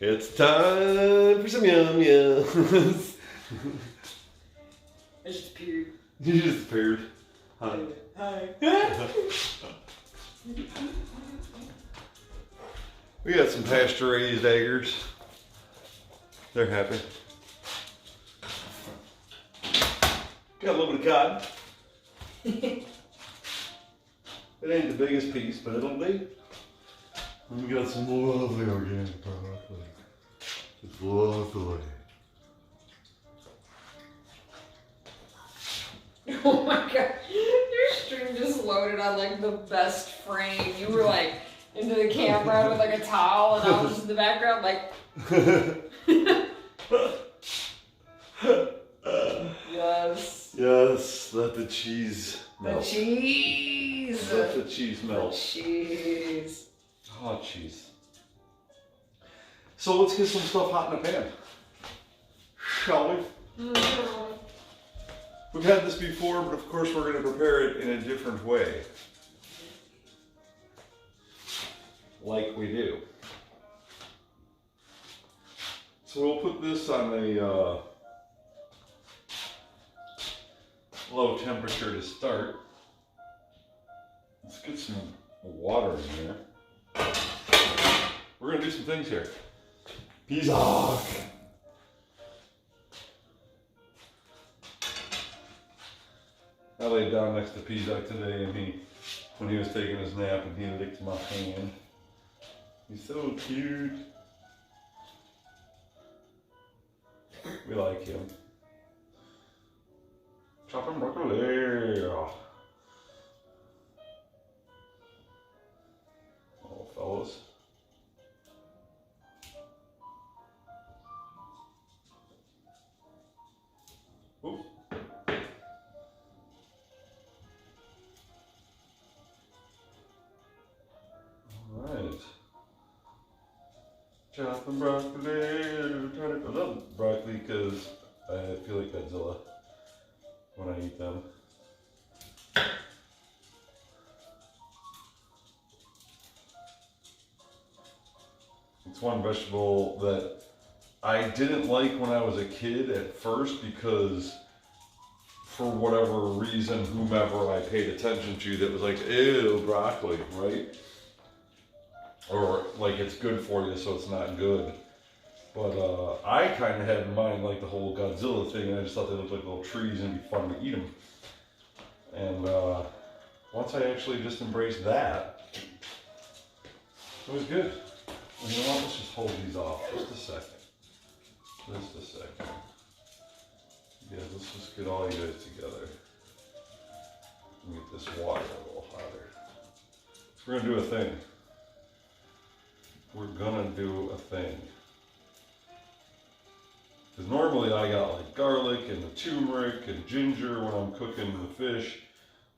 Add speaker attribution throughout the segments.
Speaker 1: It's time for some yum yums.
Speaker 2: I just appeared.
Speaker 1: You just appeared. Hi.
Speaker 2: Hi.
Speaker 1: We got some pasture raised eggers. They're happy. Got a little bit of cotton. It ain't the biggest piece, but it'll be. And we got some lovely organic broccoli. It's lovely.
Speaker 2: Oh my god. Your stream just loaded on like the best frame. You were like into the camera with like a towel and I was just in the background like yes.
Speaker 1: Yes, let the cheese
Speaker 2: The
Speaker 1: melt.
Speaker 2: cheese.
Speaker 1: Let the cheese
Speaker 2: The
Speaker 1: melt.
Speaker 2: cheese.
Speaker 1: Oh, cheese. So let's get some stuff hot in the pan. Shall we? We've had this before, but of course we're going to prepare it in a different way. Like we do. So we'll put this on a low temperature to start. Let's get some water in here. We're going to do some things here. Peas off. I laid down next to Pizak today, and when he was taking his nap, and he licked my hand. He's so cute. We like him. Chopping broccoli. Oh, fellas. Oop. Alright. Chopping broccoli. I love broccoli because I feel like Godzilla when I eat them. It's one vegetable that I didn't like when I was a kid at first because for whatever reason, whomever I paid attention to that was like, ew, broccoli, right? Or like it's good for you, so it's not good. But I kind of had in mind like the whole Godzilla thing, and I just thought they looked like little trees and it'd be fun to eat them. And once I actually just embraced that, it was good. And you know what? Let's just hold these off just a second. Just a second. Yeah, let's just get all you guys together. Let me get this water a little hotter. So we're gonna do a thing. We're gonna do a thing. Because normally I got like garlic and the turmeric and ginger when I'm cooking the fish.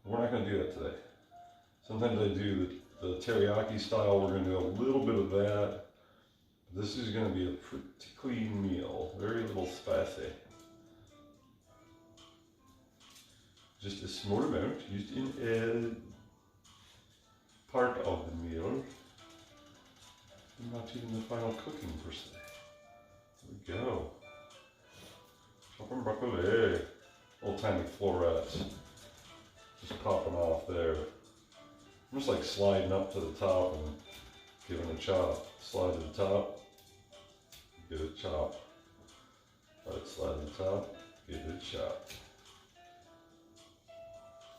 Speaker 1: We're not gonna do that today. Sometimes I do the teriyaki style. We're gonna do a little bit of that. This is gonna be a pretty clean meal. Very little spicy. Just a small amount used in a part of the meal. Not even the final cooking per se. There we go. Chopping broccoli. Little tiny florets. Just popping off there. I'm just like sliding up to the top and giving a chop. Slide to the top. Give it a chop. Right, slide to the top. Give it a chop.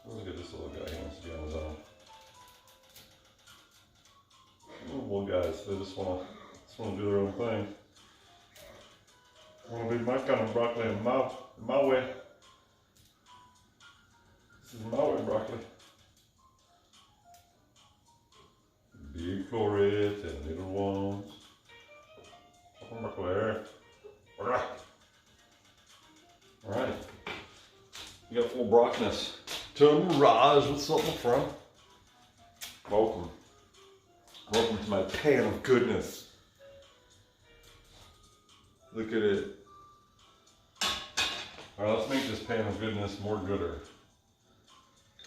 Speaker 1: Look at this little guy. He wants to be on his own. Little guys, they just want to do their own thing. Want to be my kind of broccoli in my way. This is my way broccoli. Big florets and little ones. Broccoli. Alright. You got full brockness. To Mirage, what's up, my friend? Welcome. Welcome to my pan of goodness. Look at it. Alright, let's make this pan of goodness more gooder.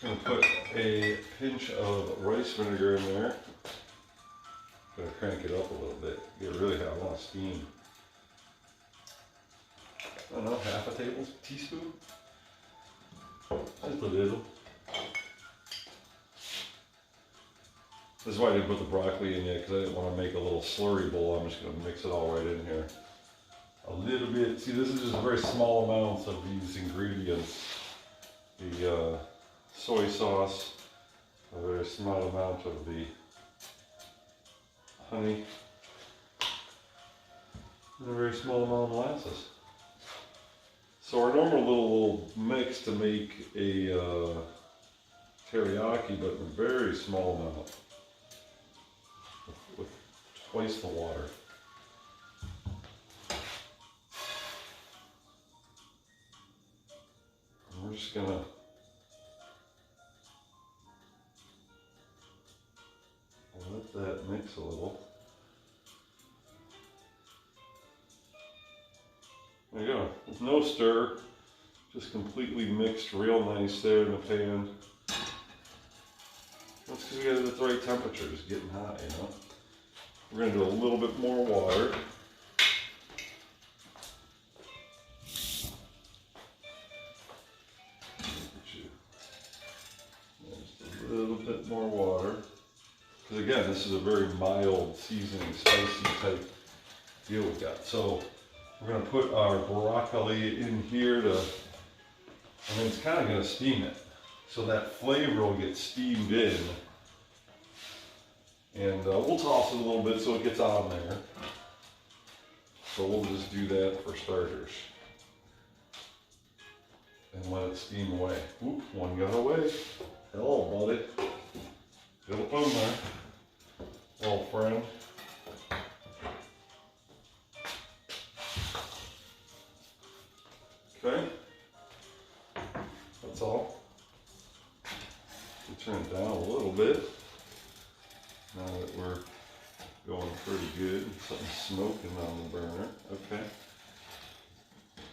Speaker 1: I'm going to put a pinch of rice vinegar in there. Gonna crank it up a little bit. Get really hot. I want steam. I don't know, half a teaspoon? Just a little. This is why I didn't put the broccoli in yet, because I didn't want to make a little slurry bowl. I'm just going to mix it all right in here. A little bit. See, this is just a very small amount of these ingredients. The soy sauce, a very small amount of the honey, and a very small amount of molasses. So our normal little mix to make a teriyaki, but in a very small amount, with twice the water. And we're just gonna let that mix a little. There you go. With no stir, just completely mixed real nice there in the pan. That's because we got it at the right temperature, it's getting hot, you know. We're going to do a little bit more water. Just a little bit more water. Because again, this is a very mild seasoning, spicy type deal we got. So we're going to put our broccoli in here to, and then it's kind of going to steam it. So that flavor will get steamed in. And we'll toss it a little bit so it gets on there. So we'll just do that for starters. And let it steam away. Oop, one got away. Hello, buddy. Get up on there. Little friend. Okay. That's all. We'll turn it down a little bit. Now that we're going pretty good, something's smoking on the burner. Okay.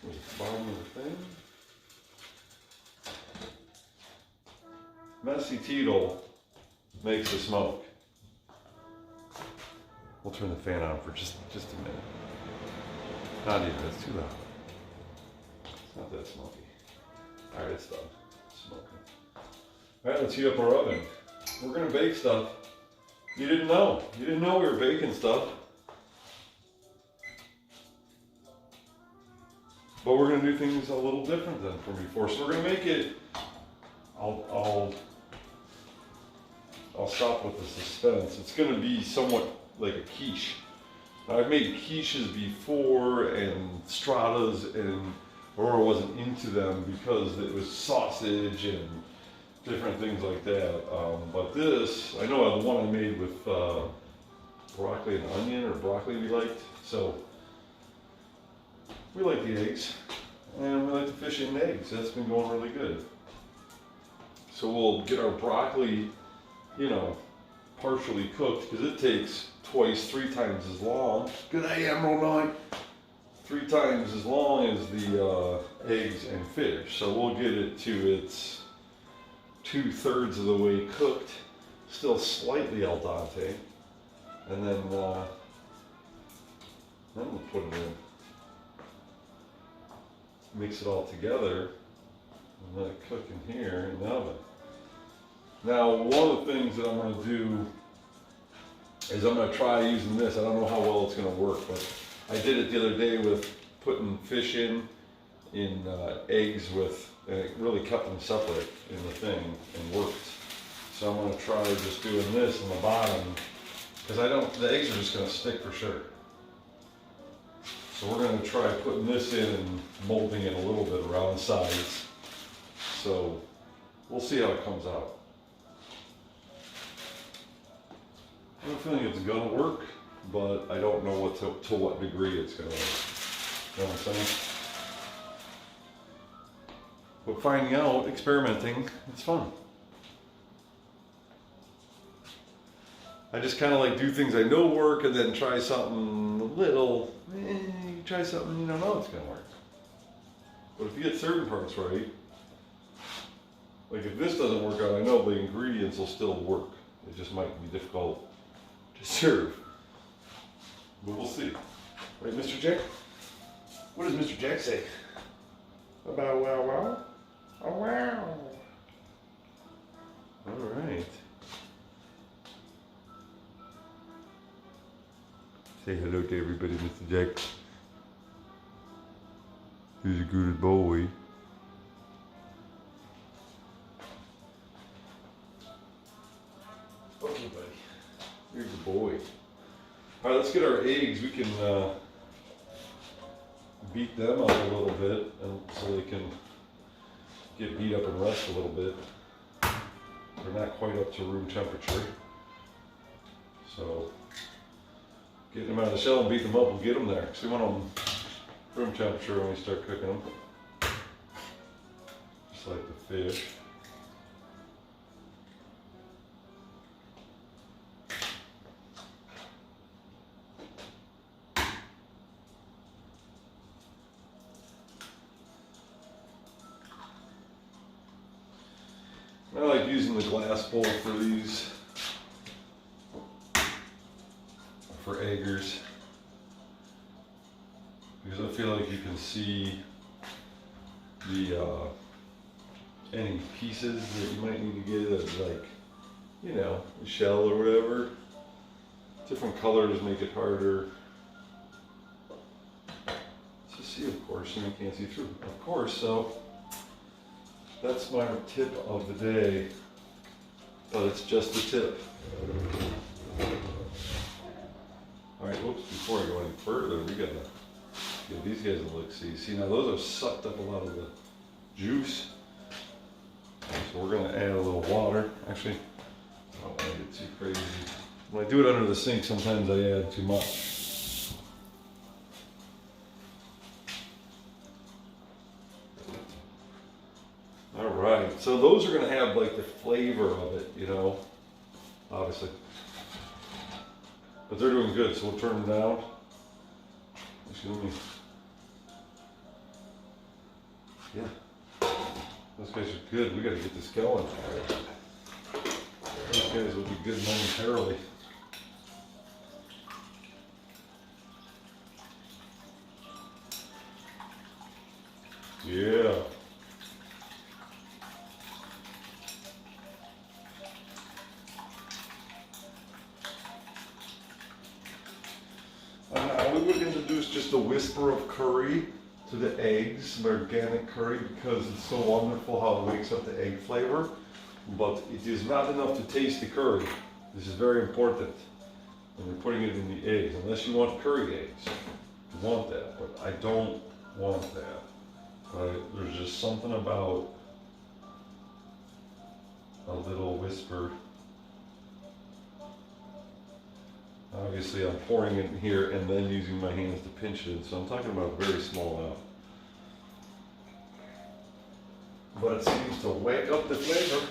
Speaker 1: There's the bottom of the thing. Messy Teetle makes the smoke. We'll turn the fan on for just a minute. Not even, it's too loud. It's not that smoky. Alright, it's done. It's smoking. Alright, let's heat up our oven. We're gonna bake stuff. You didn't know. You didn't know we were baking stuff. But we're gonna do things a little different than from before. So we're gonna make it, I'll stop with the suspense. It's gonna be somewhat like a quiche. Now, I've made quiches before and stratas, and Aurora wasn't into them because it was sausage and different things like that. But this, I know the one I made with broccoli and onion, or broccoli we liked. So we like the eggs, and we like the fish and eggs. That's been going really good. So we'll get our broccoli, you know, partially cooked, because it takes twice, 3 times as long. Good Emerald Knight. 3 times as long as the eggs and fish. So we'll get it to its 2/3 of the way cooked, still slightly al dente, and then we'll put it in. Mix it all together and let it cook in here in the oven. Now, one of the things that I'm going to do is I'm going to try using this. I don't know how well it's going to work, but I did it the other day with putting fish in eggs with, and it really kept them separate in the thing and worked. So I'm going to try just doing this in the bottom, because the eggs are just going to stick for sure. So we're going to try putting this in and molding it a little bit around the sides. So we'll see how it comes out. I have a feeling it's going to work, but I don't know to what degree it's going to work. You know what I'm saying? But finding out, experimenting, it's fun. I just kind of like do things I know work, and then try something a little, you try something you don't know it's going to work. But if you get certain parts right, like if this doesn't work out, I know the ingredients will still work. It just might be difficult to serve. Right, Mr. Jack? What does Mr. Jack say? About wow wow? Oh wow. Alright. Say hello to everybody, Mr. Jack. He's a good boy. Okay, buddy. You're the boy. Alright, let's get our eggs. We can beat them up a little bit and so they can get beat up and rest a little bit. They're not quite up to room temperature. So getting them out of the shell and beating them up will get them there. So we want them room temperature when we start cooking them. Just like the fish. I like using the glass bowl for these, for eggers, because I feel like you can see the any pieces that you might need to get, like, you know, the shell or whatever. Different colors make it harder to see, of course, and you can't see through, of course, so. That's my tip of the day, but it's just a tip. Alright, whoops, before I go any further, we gotta give these guys a look-see. See, now those have sucked up a lot of the juice. So we're gonna add a little water. Actually, I don't want to get too crazy. When I do it under the sink, sometimes I add too much. Alright, so those are going to have like the flavor of it, you know, obviously. But they're doing good, so we'll turn them down. Excuse me. Yeah. Those guys are good. We got to get this going. Those guys will be good momentarily. Yeah. I would introduce just a whisper of curry to the eggs, organic curry, because it's so wonderful how it wakes up the egg flavor. But it is not enough to taste the curry. This is very important when you're putting it in the eggs, unless you want curry eggs. You want that, but I don't want that. There's just something about a little whisper. Obviously, I'm pouring it here and then using my hands to pinch it, so I'm talking about a very small amount. But it seems to wake up the flavor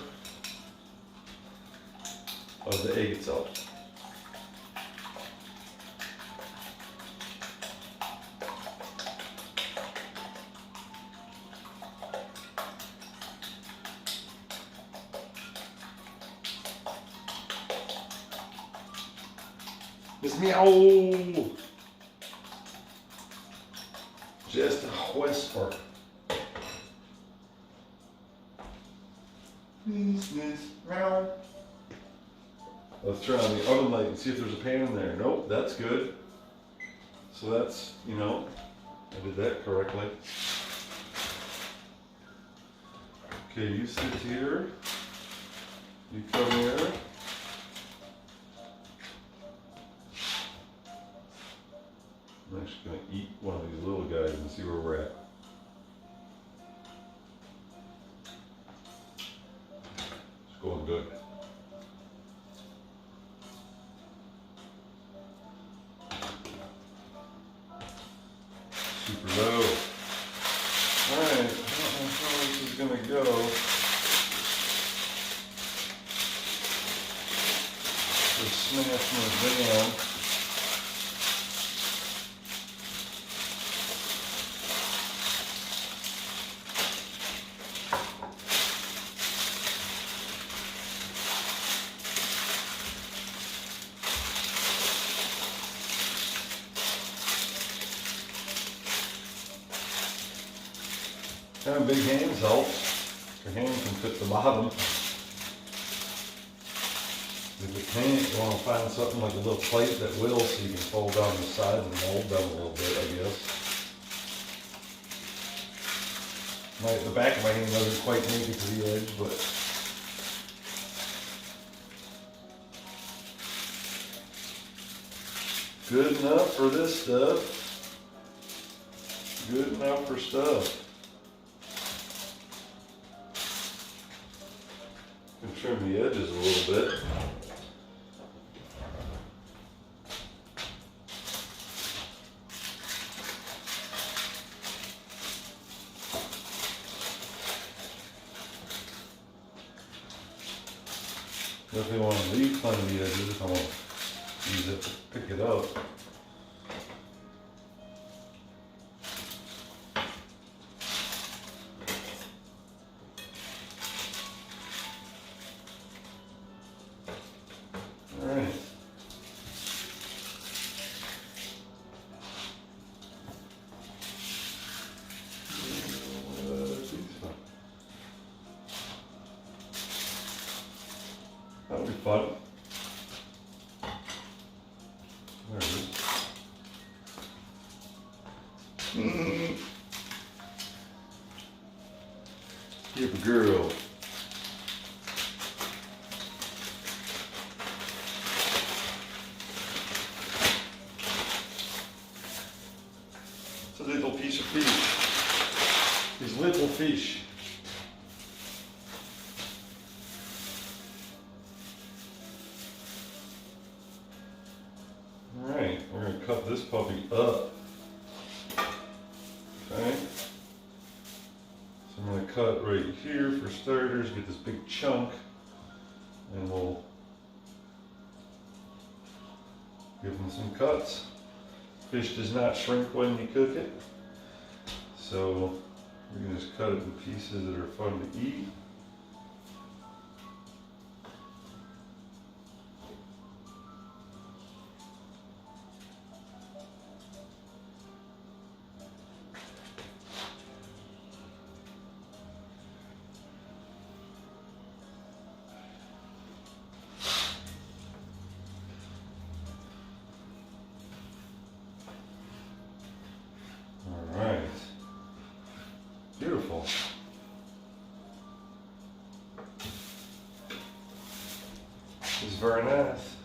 Speaker 1: of the egg itself. It's meow. Just a whisper. Meow. Let's turn on the oven light and see if there's a pan in there. Nope, that's good. So that's, you know, I did that correctly. Okay, you sit here. You come here. I'm actually going to eat one of these little guys and see where we're at. It's going good. Super low. Alright, I don't know how this is going to go. Just smashing it down. Having big hands helps. Your hand can fit the bottom. If you can't, you want to find something like a little plate that will, so you can fold down the sides and mold them a little bit, I guess. The back of my hand doesn't quite make it to the edge, but good enough for this stuff. Good enough for stuff. Can trim the edges a little bit. Definitely want to leave plenty of the edges if I want to use it to pick it up. Alright. That'll be fun. There it is. Give a girl. It's a little piece of fish. These little fish. Alright, we're going to cut this puppy up. Okay. So I'm going to cut right here for starters, get this big chunk, and we'll give them some cuts. Fish does not shrink when you cook it, so we can just cut it in pieces that are fun to eat. Beautiful. This is very nice.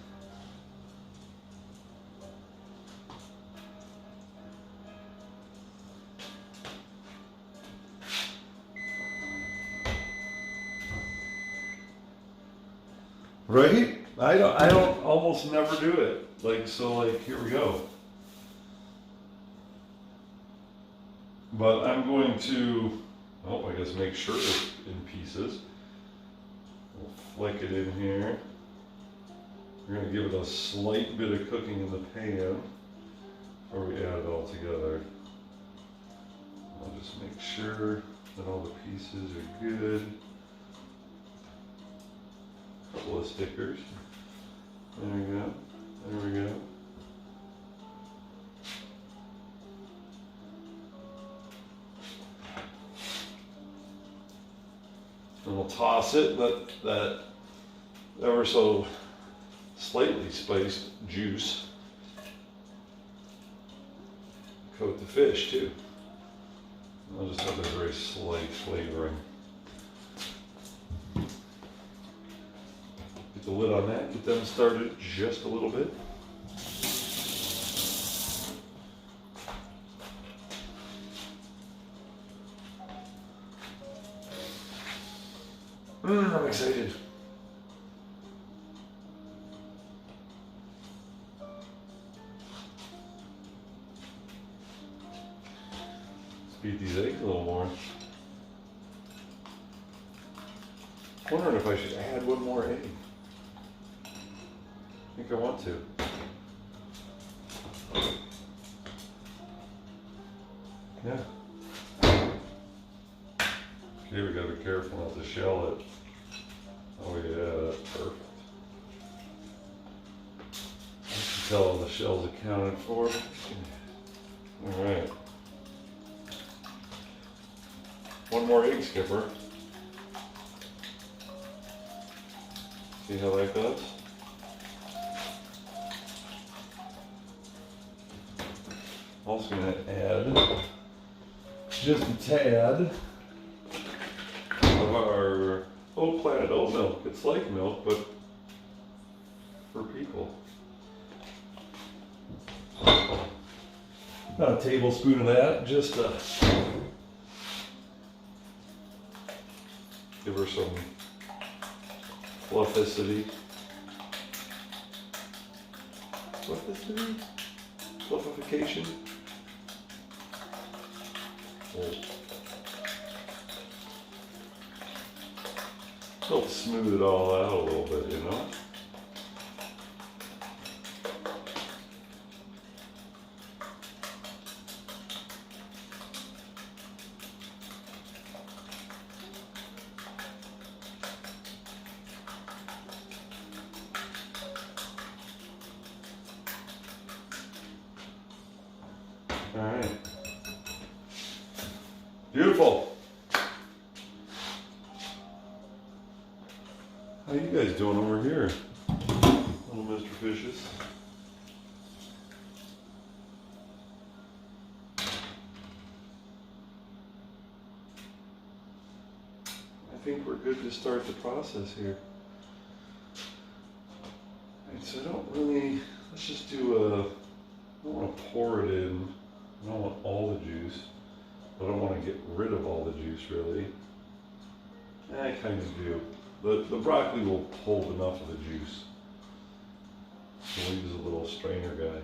Speaker 1: Right? I don't almost never do it. Like, so like, here we go. But I'm going to, oh, I guess make sure it's in pieces. We'll flick it in here. We're going to give it a slight bit of cooking in the pan before we add it all together. I'll just make sure that all the pieces are good. A couple of stickers. There we go. There we go. And we'll toss it, let that ever so slightly spiced juice coat the fish too. I'll just have a very slight flavoring. Get the lid on that, get them started just a little bit. I'm excited. Let's beat these eggs a little more. Wondering if I should add one more egg. I think I want to. Yeah. Okay, we gotta be careful not to shell it. Oh yeah, that's perfect. I can tell all the shells accounted for. All right. one more egg skipper. See how that goes? Also gonna add just a tad of our Oat Planet oat milk. It's like milk, but for people. About a tablespoon of that, just to give her some fluffacity. Fluffacity? Fluffification? Help smooth it all out a little bit, you know? All right. Beautiful. How you guys doing over here? Little Mr. Fishes. I think we're good to start the process here. Alright, so I don't really, let's just do I don't want to pour it in. I don't want all the juice. I don't want to get rid of all the juice, really. I kind of do. The broccoli will hold enough of the juice. So we'll use a little strainer guy.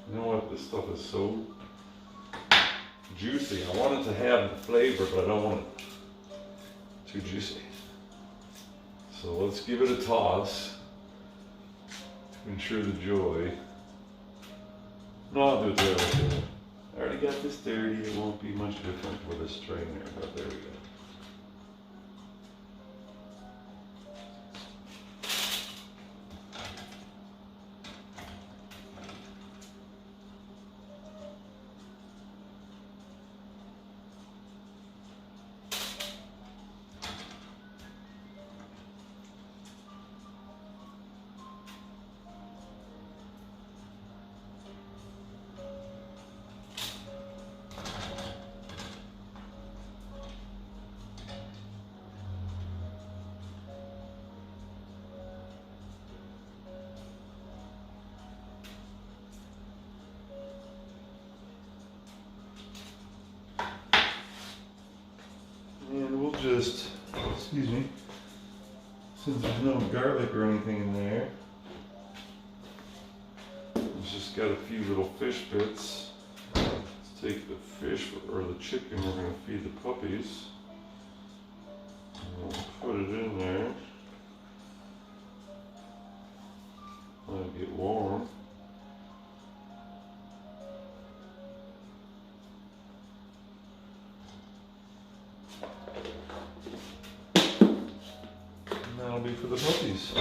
Speaker 1: You know what? This stuff is so juicy. I want it to have the flavor, but I don't want it too juicy. So let's give it a toss to ensure the joy. No, I'll do it there. I already got this dirty. It won't be much different with a strainer, but there we go. And we'll just, excuse me, since there's no garlic or anything in there, it's just got a few little fish bits. Let's take the fish or the chicken we're going to feed the puppies. And we'll put it in there. Let it get warm. That'll be for the puppies.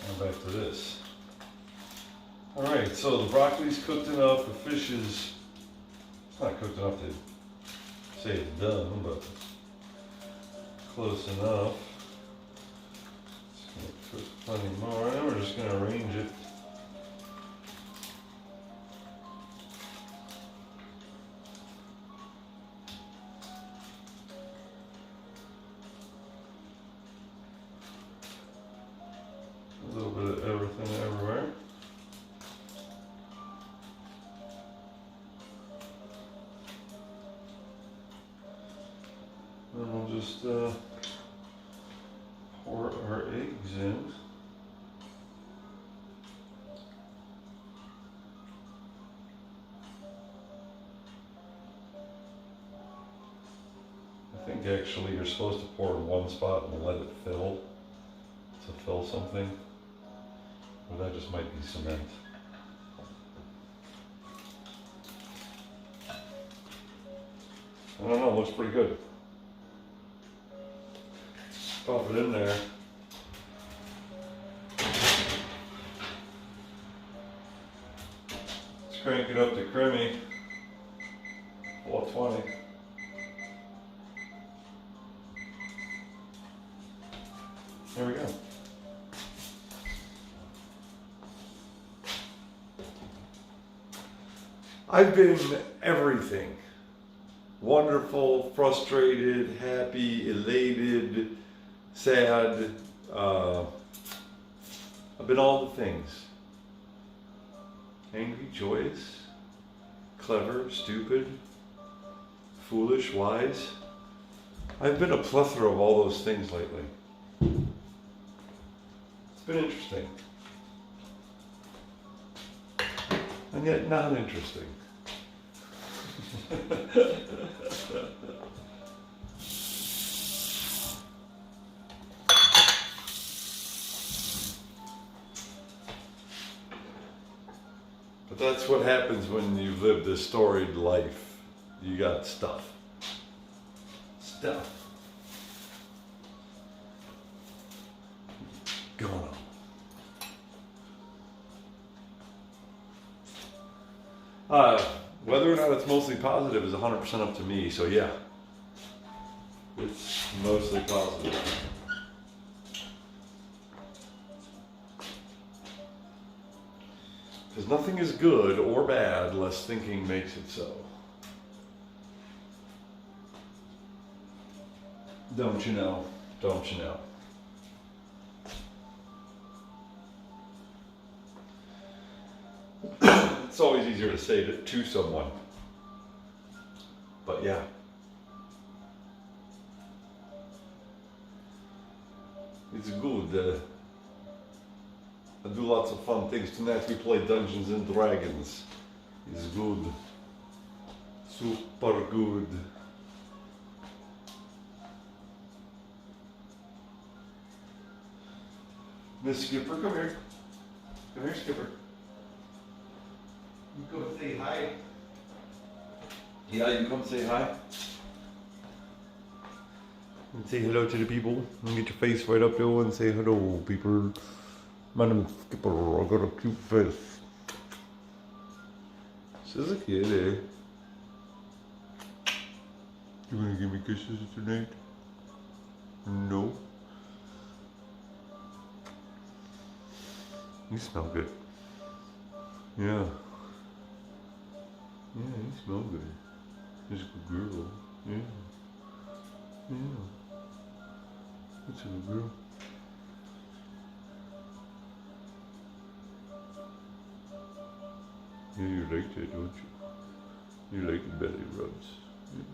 Speaker 1: Now back to this. Alright, so the broccoli's cooked enough, the fish is, it's not cooked enough to say it's done, but close enough. Just gonna cook plenty more, and we're just gonna arrange it. A little bit of everything everywhere. Then we'll just pour our eggs in. I think actually you're supposed to pour in one spot and let it fill, to fill something. Or that just might be cement. I don't know, it looks pretty good. Pop it in there. Let's crank it up to creamy. 420. There we go. I've been everything. Wonderful, frustrated, happy, elated, sad. I've been all the things. Angry, joyous, clever, stupid, foolish, wise. I've been a plethora of all those things lately. It's been interesting. And yet not interesting. But that's what happens when you've lived a storied life. You got stuff. Stuff going on. Whether or not it's mostly positive is 100% up to me, so yeah. It's mostly positive. Because nothing is good or bad unless thinking makes it so. Don't you know? Don't you know? It's always easier to say it to someone. But yeah. It's good. I do lots of fun things. Tonight we play Dungeons and Dragons. It's good. Super good. Miss Skipper, come here. Come here, Skipper. You come say hi. Yeah, you come say hi. And say hello to the people. And get your face right up there and say hello, people. My name is Skipper. I got a cute face. She's a kitty. You wanna give me kisses tonight? No. You smell good. Yeah. Yeah, you smell good. You're a good girl. Yeah. Yeah. That's a good girl. Yeah, you like that, don't you? You like the belly rubs. Yeah.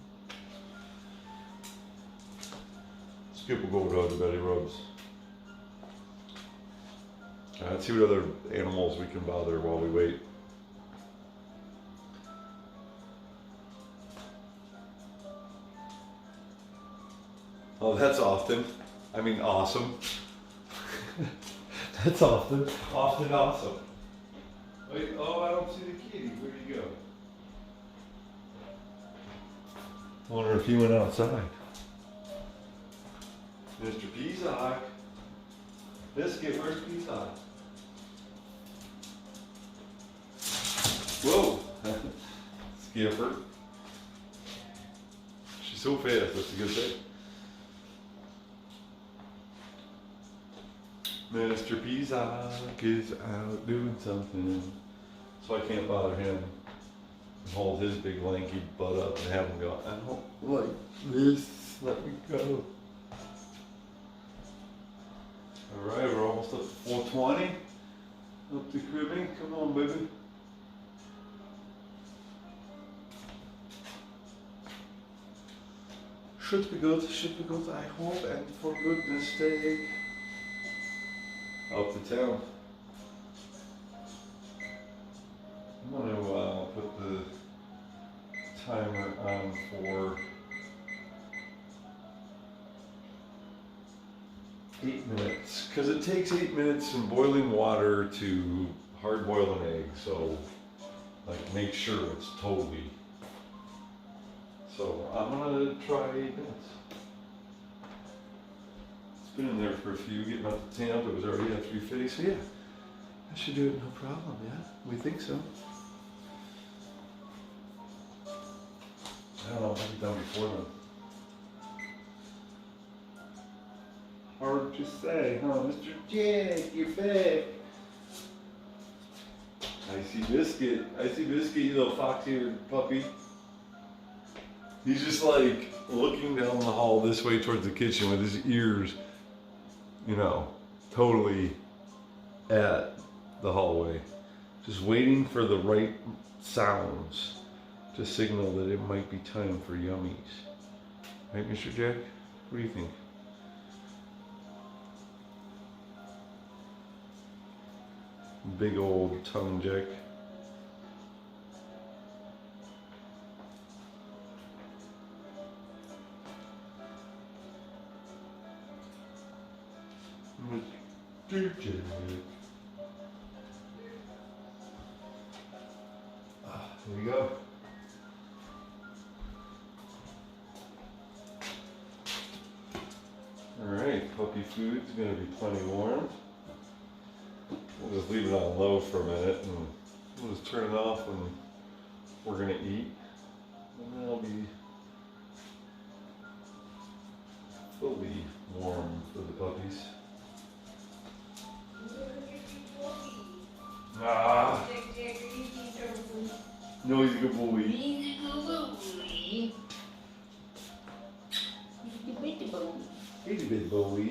Speaker 1: Skip will go without the belly rubs. Let's see what other animals we can bother while we wait. Oh, that's often. I mean, awesome. That's often. Often awesome. Wait, oh, I don't see the kitty. Where'd he go? I wonder if he went outside. Mr. Peasock. Biscuit, where's Peasock? Whoa! Skipper. She's so fast, that's a good thing. Mr. Peasock is out doing something. So I can't bother him and hold his big lanky butt up and have him go, I don't like this, let me go. Alright, we're almost up to 420. Up to cribbing, come on baby. Should be good, I hope, and for goodness sake. Up to town. I'm going to put the timer on for 8 minutes, because it takes 8 minutes from boiling water to hard boil an egg, so like make sure it's totally. So I'm going to try 8 minutes. been in there for a few, getting out the tamp. It was already at 350, so yeah. I should do it no problem, yeah? We think so. I don't know, I've done before then. Hard to say, huh, Mr. Jack, you're back. I see Biscuit, you little fox-eared puppy. He's just like looking down the hall this way towards the kitchen with his ears, you know, totally at the hallway. Just waiting for the right sounds to signal that it might be time for yummies. Right, Mr. Jack? What do you think? Big old tongue jack. Mr. Jack. Here we go. Alright, puppy food's gonna be plenty warm. We'll just leave it on low for a minute and we'll just turn it off when we're gonna eat. And that'll be fully warm for the puppies. Ah! No, he's a good boy.
Speaker 2: He's a good boy. He's a boy.
Speaker 1: He's a good boy.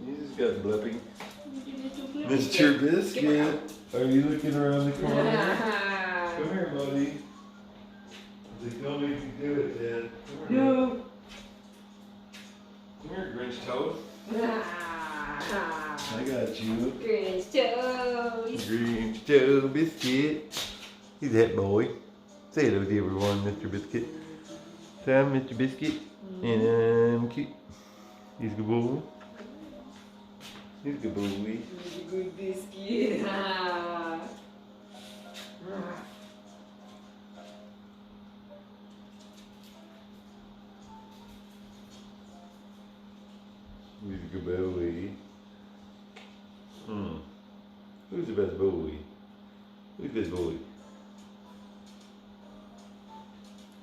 Speaker 1: He's just got blipping. Mr. Biscuit, are you looking around the corner? Come here, buddy. I think nobody can do it, Dad. Come here. No. Come here, Grinch Toad. I got you.
Speaker 2: Grinch Toad.
Speaker 1: Grinch Toad Biscuit. He's that boy. Say hello to everyone, Mr. Biscuit. Say I'm Mr. Biscuit. And I'm cute. He's a good boy. He's a good boy.
Speaker 2: He's a good biscuit.
Speaker 1: He's a good boy. Who's the best boy? Who's the best boy?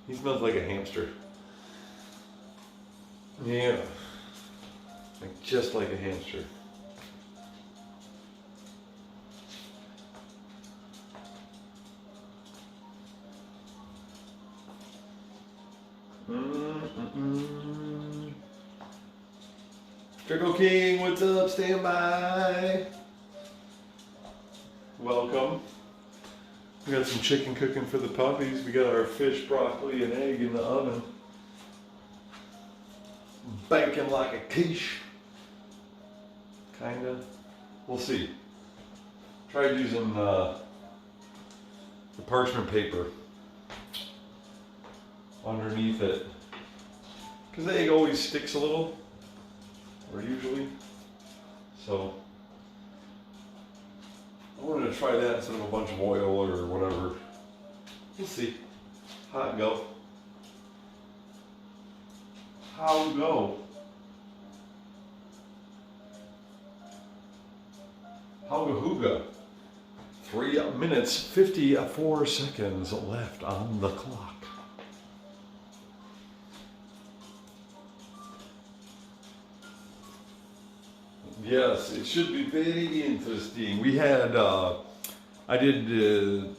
Speaker 1: He smells like a hamster. Yeah. Like just like a hamster. Trickle King, what's up? Stand by. Welcome. We got some chicken cooking for the puppies. We got our fish, broccoli, and egg in the oven. Baking like a quiche. Kinda. We'll see. Tried using the parchment paper underneath it. Because the egg always sticks a little. Or usually. So I wanted to try that instead of a bunch of oil or whatever. We'll see. How it go. How it go. Howga hooga. 3 minutes, 54 seconds left on the clock. Yes, it should be very interesting. We had, I did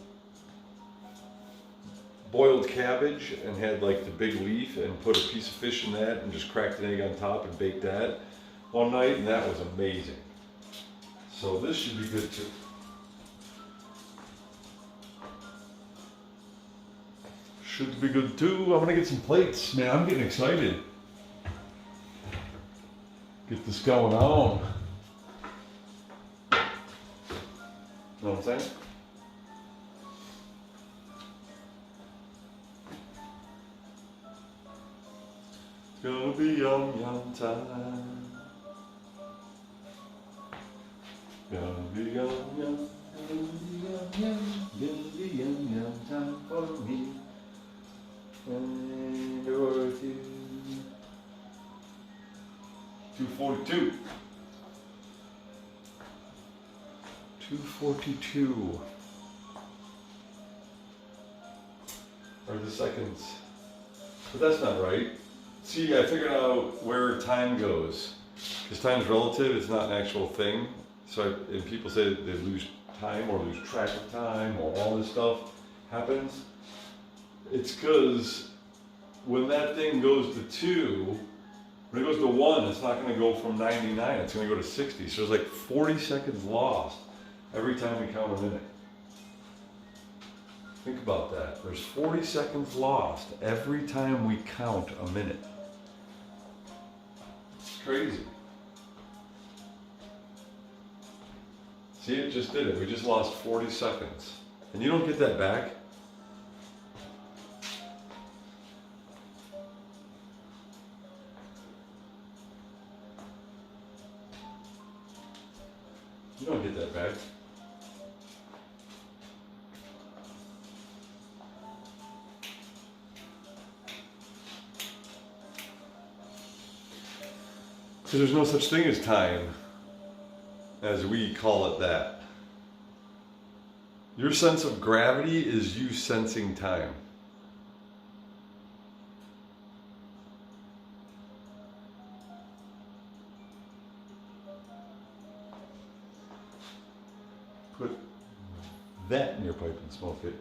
Speaker 1: boiled cabbage and had like the big leaf and put a piece of fish in that and just cracked an egg on top and baked that one night, and that was amazing. So this should be good too. Should be good too. I'm gonna get some plates, man. I'm getting excited. Get this going on. Know what I'm saying? It's gonna be yum yum time. Gonna be yum yum, gonna be yum yum, gonna be yum yum time for me and or two. 2:42. 2:42. Are the seconds. But that's not right. See, I figured out where time goes. Because time's relative, it's not an actual thing. So, and people say that they lose time or lose track of time or all this stuff happens. It's because when that thing goes to 2, when it goes to 1, it's not going to go from 99, it's going to go to 60. So there's like 40 seconds lost every time we count a minute. Think about that. There's 40 seconds lost every time we count a minute. It's crazy. See, it just did it. We just lost 40 seconds. And you don't get that back. You don't get that back. Because there's no such thing as time, as we call it that. Your sense of gravity is you sensing time. Put that in your pipe and smoke it.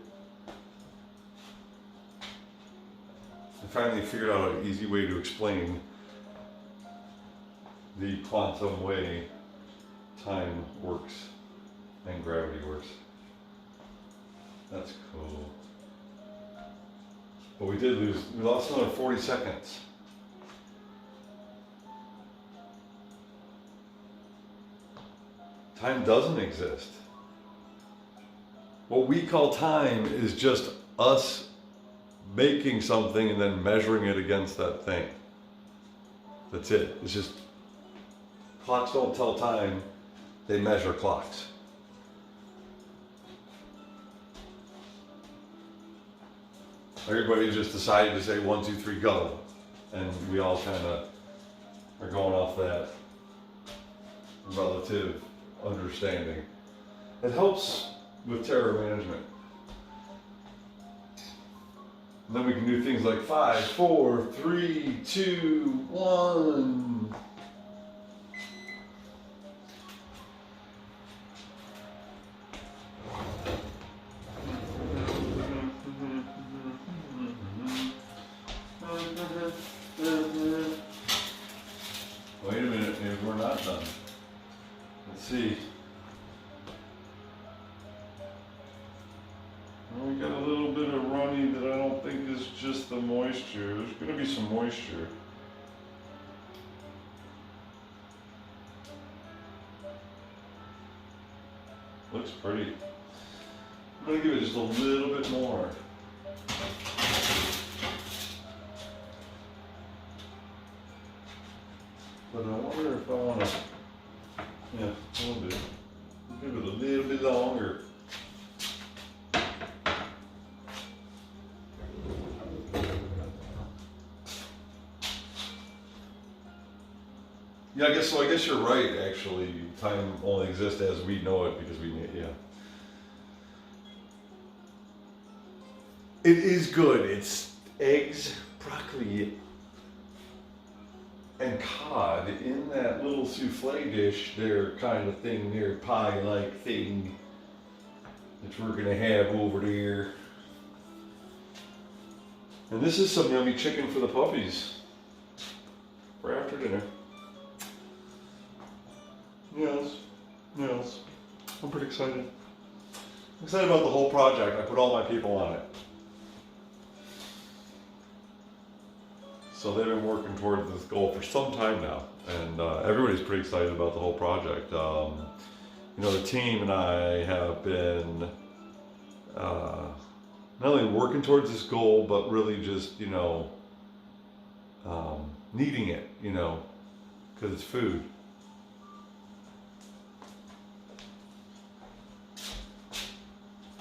Speaker 1: I finally figured out an easy way to explain the quantum way time works and gravity works. That's cool. But we lost another 40 seconds. Time doesn't exist. What we call time is just us making something and then measuring it against that thing. That's it. It's just clocks don't tell time, they measure clocks. Everybody just decided to say 1, 2, 3, go. And we all kind of are going off that relative understanding. It helps with terror management. And then we can do things like 5, 4, 3, 2, 1. Wait a minute, maybe we're not done. Let's see. Well, we got a little bit of runny that I don't think is just the moisture. There's going to be some moisture. Looks pretty. I'm going to give it just a little bit more. But I wonder if I want to, yeah, a little bit. Give it a little bit longer. Yeah, I guess you're right, actually. Time only exists as we know it because yeah. It is good. It's eggs, broccoli, and cod in that little souffle dish there kind of thing there, pie-like thing that we're gonna have over there. And this is some yummy chicken for the puppies for after dinner. Yes, I'm pretty excited. I'm excited about the whole project. I put all my people on it. So they've been working towards this goal for some time now, and everybody's pretty excited about the whole project. The team and I have been not only working towards this goal, but really just, needing it, because it's food.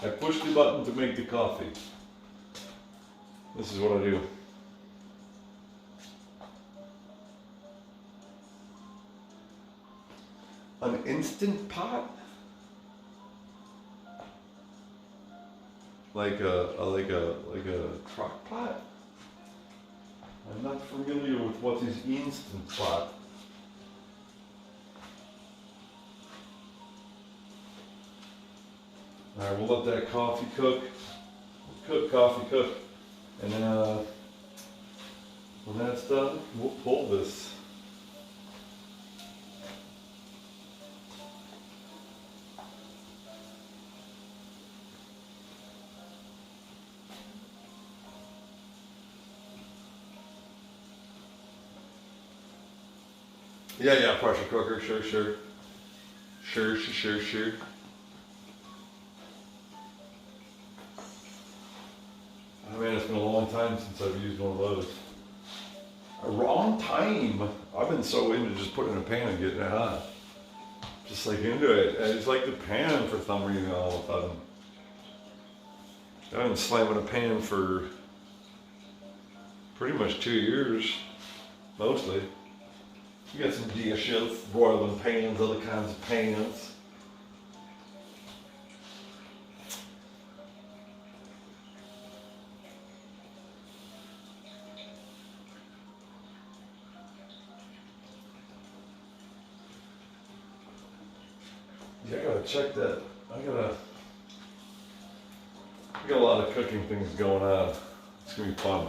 Speaker 1: I push the button to make the coffee. This is what I do. instant pot? Like a crock pot? I'm not familiar with what is instant pot. Alright, we'll let that coffee cook. Coffee cook. And then when that's done, we'll pull this. Yeah, pressure cooker, sure. Sure. I mean, it's been a long time since I've used one of those. A wrong time. I've been so into just putting it in a pan and getting it hot. Just like into it. I just like the pan for some reason all of a sudden. I've been slamming a pan for pretty much 2 years, mostly. You got some dishes, broiling pans, other kinds of pans. Yeah, I gotta check that. I got a lot of cooking things going on. It's gonna be fun.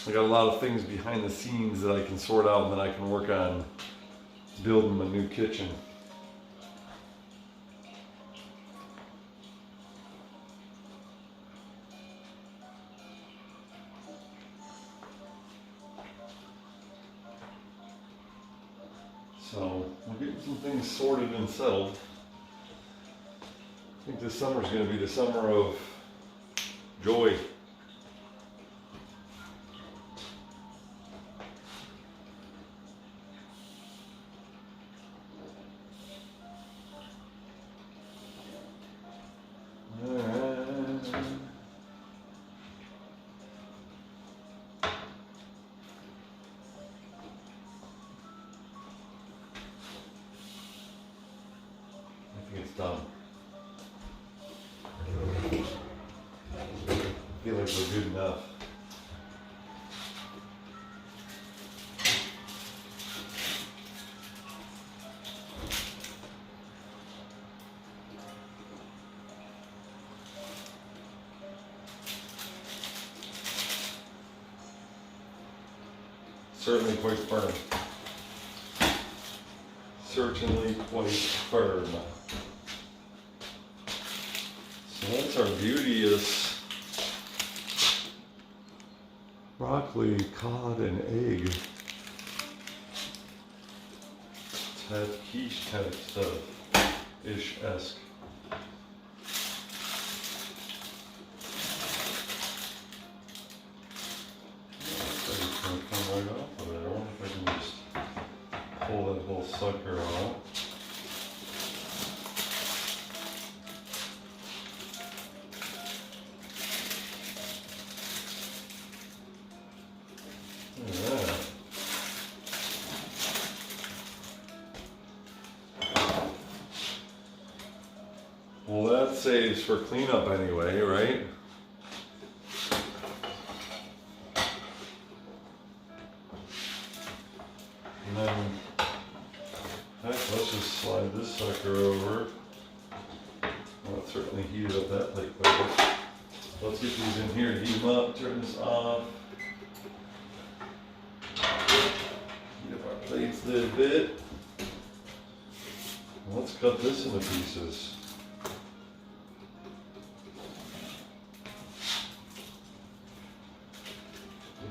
Speaker 1: I got a lot of things behind the scenes that I can sort out and then I can work on building my new kitchen. So we're getting some things sorted and settled. I think this summer is going to be the summer of joy. Done. I feel like we're good enough. Certainly quite firm. Certainly quite firm. That's our beauteous broccoli, cod, and egg. Ted quiche type stuff. Ish-esque. It's gonna come right off of it. I wonder if I can just pull that whole sucker out. Well, that saves for cleanup anyway, right? And then, heck, let's just slide this sucker over. Well, it certainly heated up that plate quicker. Let's get these in here, heat them up, turn this off. Heat up our plates a little bit. Let's cut this into pieces.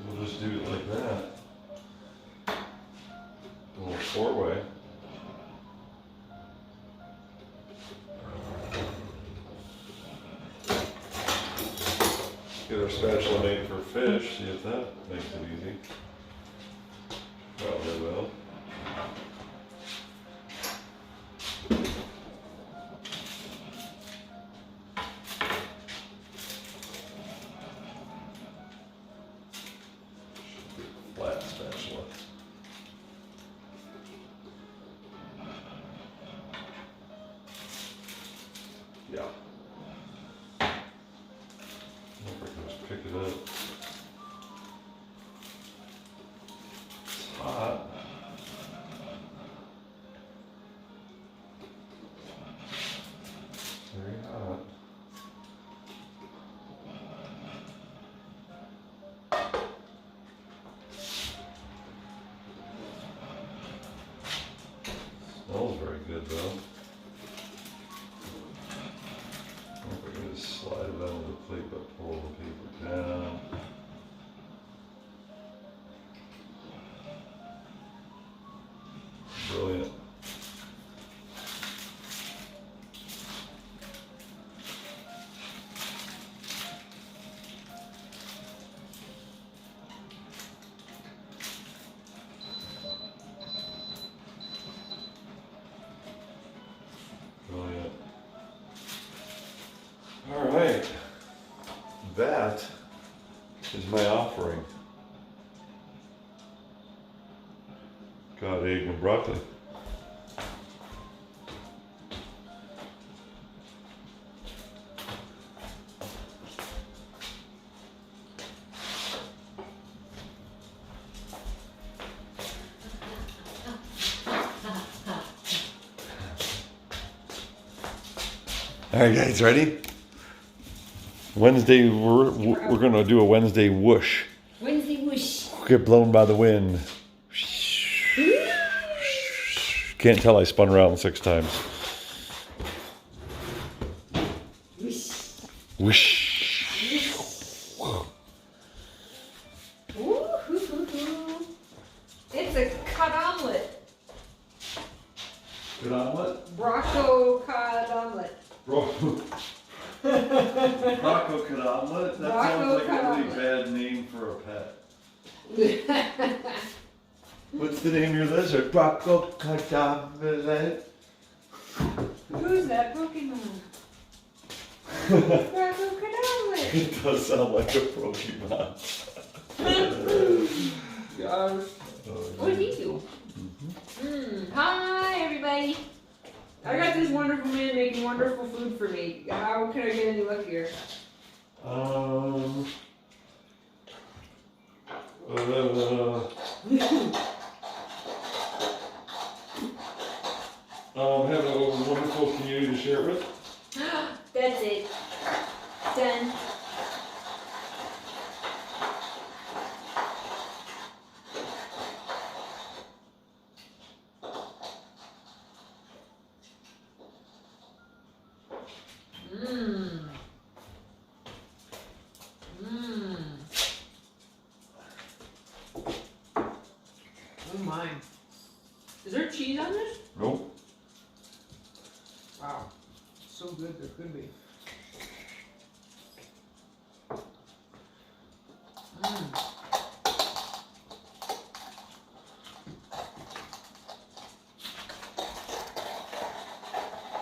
Speaker 1: We'll just do it like that. A little four-way. Get our spatula made for fish, see if that makes it easy. Probably will. Flat spatula. Yeah. I can just pick it up. It's hot. Very hot. Smells very good though. I don't know if I can just slide it out of the plate but pull the paper down. Brilliant. Brilliant. All right. That is my offering. Got egg and broccoli. All right, guys, ready? Wednesday, we're gonna do a Wednesday whoosh.
Speaker 2: Wednesday whoosh.
Speaker 1: Get blown by the wind. Can't tell I spun around 6 times.
Speaker 2: Whoosh.
Speaker 1: Whoosh.
Speaker 2: Ooh. It's a cut omelet.
Speaker 1: Good omelet?
Speaker 2: Brocco cut omelet.
Speaker 1: Rocco cut omelet? That
Speaker 2: Rocco
Speaker 1: sounds like
Speaker 2: cut
Speaker 1: a really
Speaker 2: omelet.
Speaker 1: bad name for a pet. What's the name of your lizard? Rocco cut omelet.
Speaker 2: Who's that Pokemon? Brocco cut omelet.
Speaker 1: It does sound like a Pokemon.
Speaker 2: What did he do? Hi, everybody. I got this wonderful man making wonderful food for me. How can I get any luckier?
Speaker 1: Have a wonderful community to share with.
Speaker 2: That's it. Done. Oh my. Is there cheese on this?
Speaker 1: Nope.
Speaker 2: Wow. So good there could be.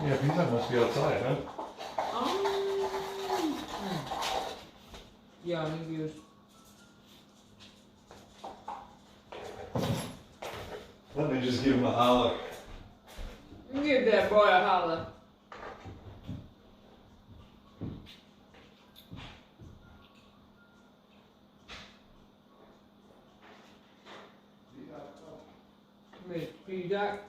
Speaker 1: Yeah, pizza must be outside, huh?
Speaker 2: Yeah, maybe it's.
Speaker 1: Let me just give him a holler.
Speaker 2: Give that boy a holler. Wait, P-Doc?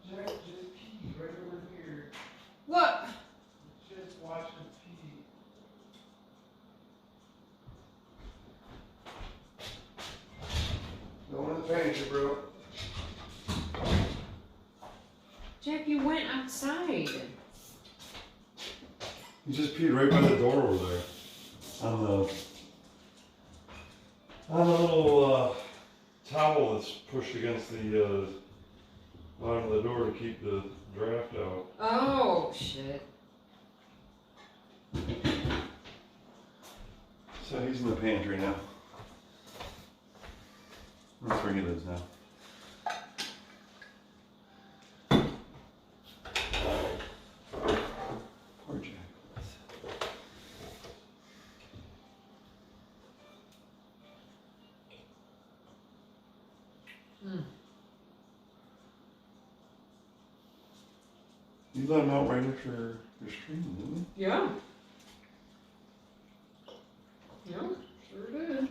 Speaker 3: Jack just peed right over here.
Speaker 2: What?
Speaker 3: Just watch him pee. Going in the pantry, bro.
Speaker 2: Jackie went outside.
Speaker 1: He just peed right by the door over there. On the little towel that's pushed against the bottom of the door to keep the draft out.
Speaker 2: Oh, shit.
Speaker 1: So he's in the pantry now. That's where he lives now. Poor Jack. You let him out right after your stream, didn't
Speaker 2: Yeah. Yeah, sure did.
Speaker 1: he?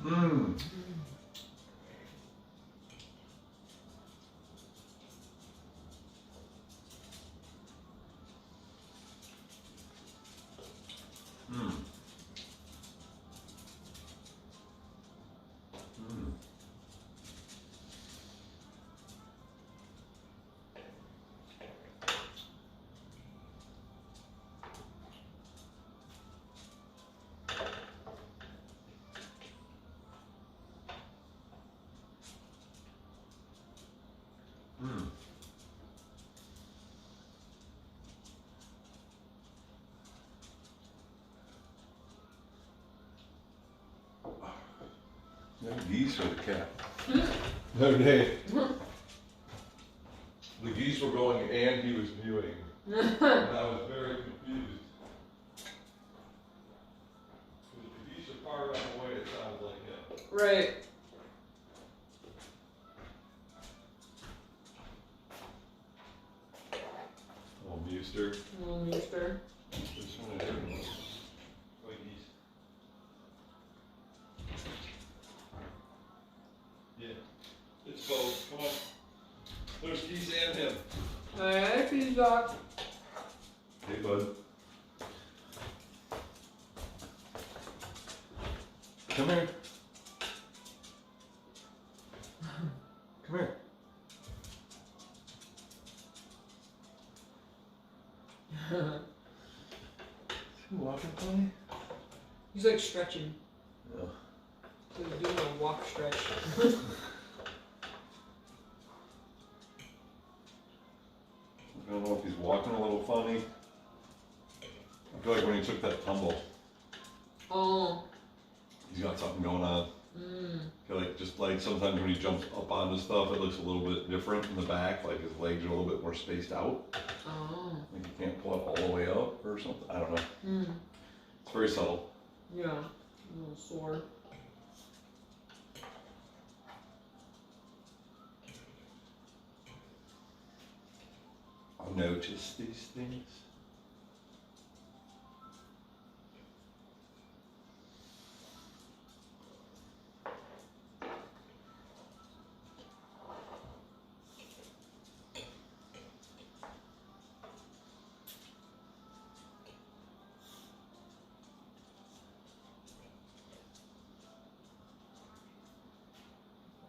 Speaker 1: Mmm. Mmm. Mmm. Mmm. The geese or the cat? The other day, the geese were going and he was mewing. And I was very confused. Because the geese are far enough away, it sounds like him.
Speaker 2: Right.
Speaker 1: Oh, Mewster.
Speaker 2: Little Easter.
Speaker 1: This one I heard was like geese. Yeah, it's both. Come on. There's geese and him.
Speaker 2: Hey, peace doc.
Speaker 1: Hey, bud. Come here. Come here. Is he walking funny?
Speaker 2: He's like stretching.
Speaker 1: Yeah.
Speaker 2: So he's doing a walk stretch.
Speaker 1: I don't know if he's walking a little funny. I feel like when he took that tumble,
Speaker 2: Oh.
Speaker 1: he's got something going on.
Speaker 2: Mm.
Speaker 1: I feel like just like sometimes when he jumps up onto stuff, it looks a little bit different in the back, like his legs are a little bit more spaced out.
Speaker 2: Oh.
Speaker 1: Like he can't pull it all the way up or something. I don't know.
Speaker 2: Mm.
Speaker 1: It's very subtle.
Speaker 2: Yeah. A little sore.
Speaker 1: I'll notice these things.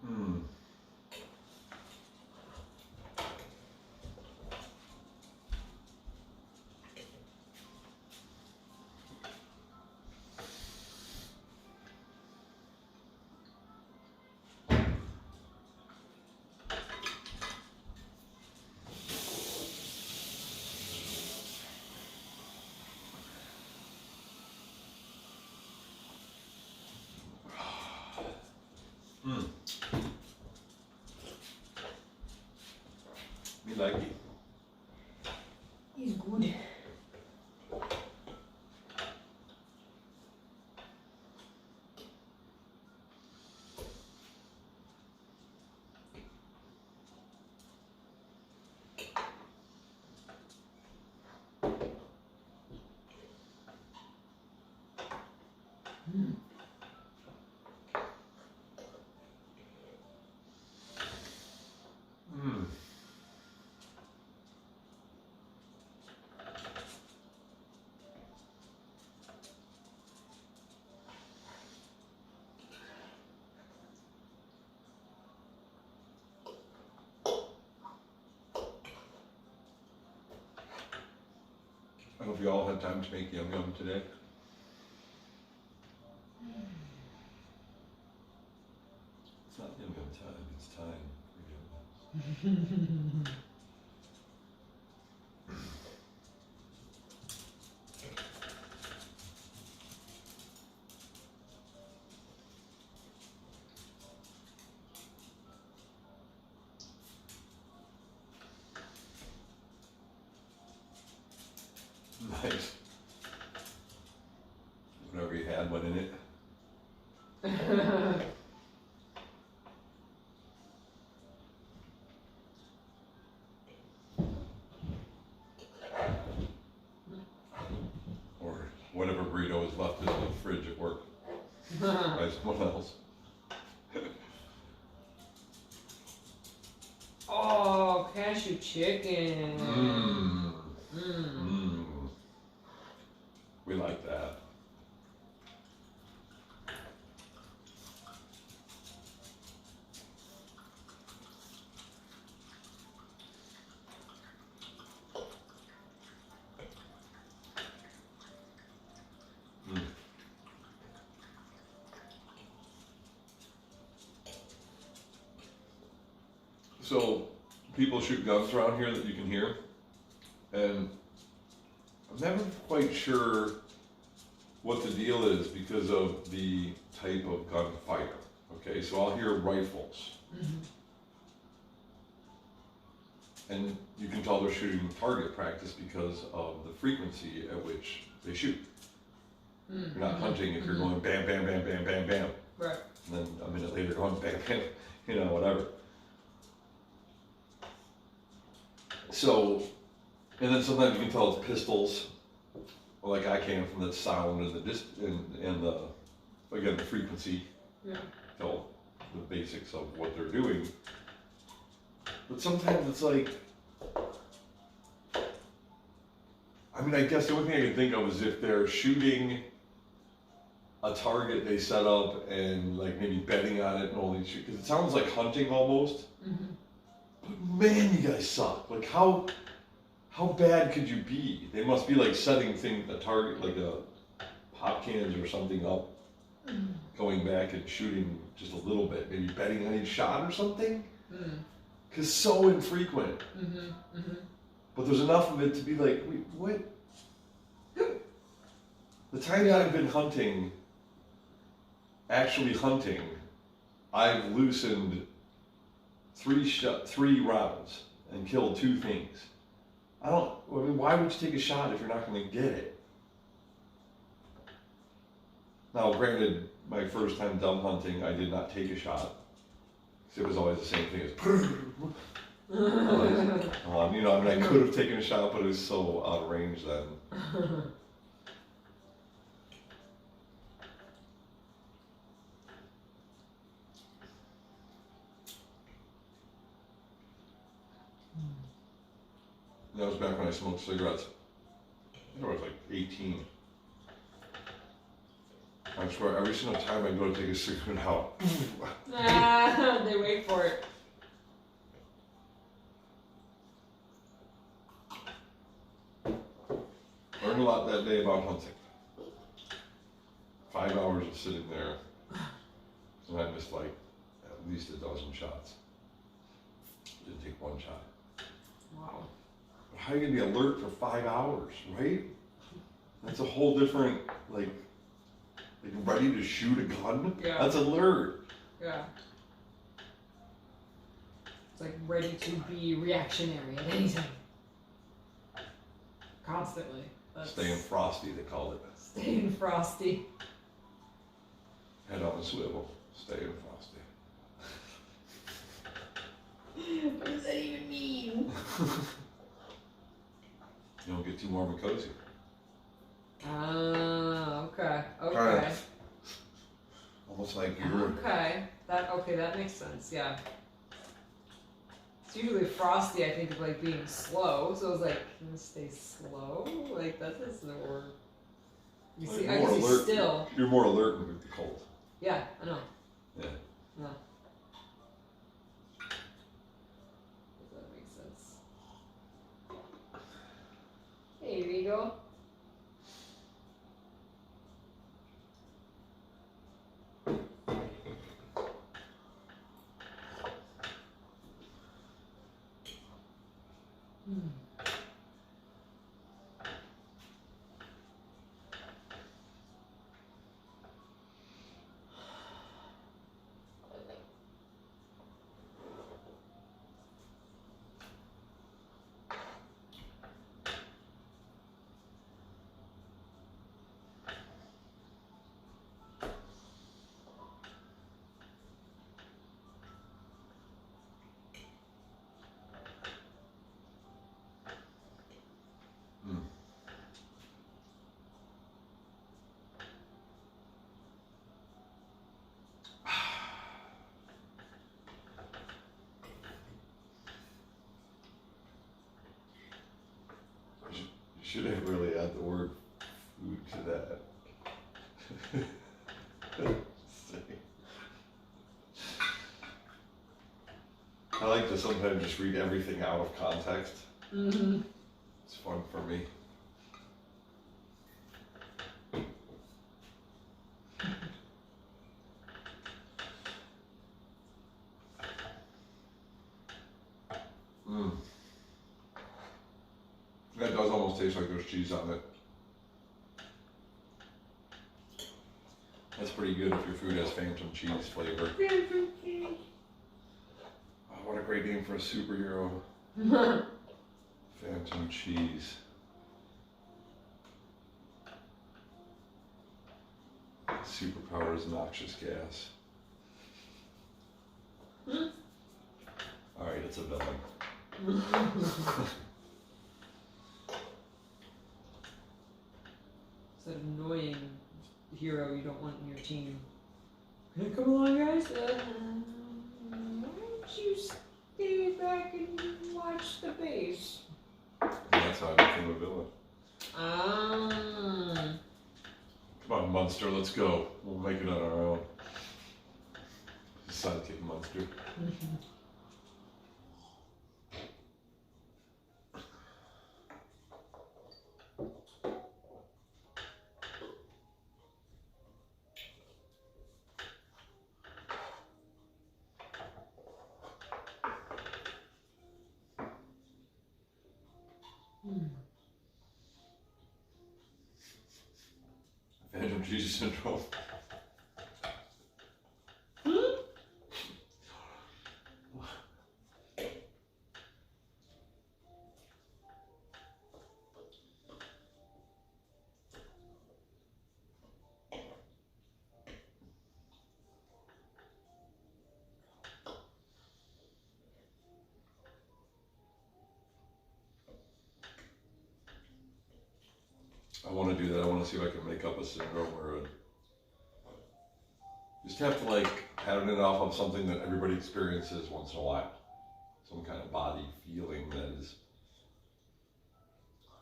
Speaker 1: Hmm. Hmm. Me like it.
Speaker 2: He's good.
Speaker 1: Hmm. I hope you all had time to make yum yum today. It's not yum yum time, it's time for yum yums. Nice. Whatever you had went in it. Or whatever burrito is left in the fridge at work by someone else.
Speaker 2: Oh, cashew chicken.
Speaker 1: Mmm.
Speaker 2: Mm.
Speaker 1: Mmm. We like that. Mm. So, people shoot guns around here that you can hear, and I'm never quite sure what the deal is because of the type of gunfire. Okay, so I'll hear rifles,
Speaker 2: Mhm.
Speaker 1: and you can tell they're shooting target practice because of the frequency at which they shoot.
Speaker 2: Mm.
Speaker 1: You're not hunting if you're
Speaker 2: Mhm.
Speaker 1: going bam, bam, bam, bam, bam, bam,
Speaker 2: Right.
Speaker 1: and then a minute later going bam, bam, you know, whatever. So, and then sometimes you can tell it's pistols, like I can from the sound and and the, again, the frequency,
Speaker 2: Yeah.
Speaker 1: tell the basics of what they're doing. But sometimes it's like, I mean, I guess the only thing I can think of is if they're shooting a target they set up and like maybe betting on it and only shoot, because it sounds like hunting almost.
Speaker 2: Mhm.
Speaker 1: But man, you guys suck. Like how bad could you be? They must be like setting a target, like a pop cans or something up,
Speaker 2: Mm.
Speaker 1: going back and shooting just a little bit, maybe betting on each shot or something.
Speaker 2: Mm.
Speaker 1: Cause so infrequent.
Speaker 2: Mhm. Mhm.
Speaker 1: But there's enough of it to be like, wait, what? The times I've been hunting, actually hunting, I've loosened three rounds and killed 2 things. I mean, why would you take a shot if you're not going to get it? Now, granted, my first time dumb hunting, I did not take a shot. 'Cause it was always the same thing as, you know, I mean, I could have taken a shot, but it was so out of range then. And that was back when I smoked cigarettes. I think I was like 18. I swear, every single time I go to take a cigarette out,
Speaker 2: Ah, they wait for it.
Speaker 1: learned a lot that day about hunting. 5 hours of sitting there, and I missed like at least a dozen shots. Didn't take one shot.
Speaker 2: Wow.
Speaker 1: How are you gonna be alert for 5 hours, right? That's a whole different, like ready to shoot a gun?
Speaker 2: Yeah.
Speaker 1: That's alert.
Speaker 2: Yeah. It's like ready to be reactionary at any time. Constantly. That's
Speaker 1: Staying frosty, they call it.
Speaker 2: staying frosty.
Speaker 1: Head on a swivel, staying frosty.
Speaker 2: What does that even mean?
Speaker 1: You don't get too warm and cozy.
Speaker 2: Ah, okay. Okay.
Speaker 1: Kinda. Almost like you're.
Speaker 2: Okay. That makes sense, yeah. It's usually frosty, I think of like being slow, so it's like, can you stay slow? Like that doesn't work. You see, I
Speaker 1: More
Speaker 2: can see
Speaker 1: alert.
Speaker 2: still.
Speaker 1: You're more alert with the cold.
Speaker 2: Yeah, I know.
Speaker 1: Yeah.
Speaker 2: No. Does that make sense? Hey, Rigo. Hmm.
Speaker 1: Should I really add the word food to that? I like to sometimes just read everything out of context.
Speaker 2: Mm-hmm.
Speaker 1: It's fun for me. Mm. That does almost taste like there's cheese on it. That's pretty good if your food has phantom cheese flavor. Oh, what a great name for a superhero. Phantom cheese. Superpower is noxious gas. Alright, it's a villain.
Speaker 2: It's that annoying hero you don't want in your team. Come along, guys. Why don't you stay back and watch the base?
Speaker 1: And that's how I became a villain.
Speaker 2: Ah.
Speaker 1: Come on, Munster, let's go. We'll make it on our own. Sidekick Munster. Phantom cheese syndrome. I want to do that. I want to see if I can make up a syndrome where just have to like pattern it off of something that everybody experiences once in a while. Some kind of body feeling that is,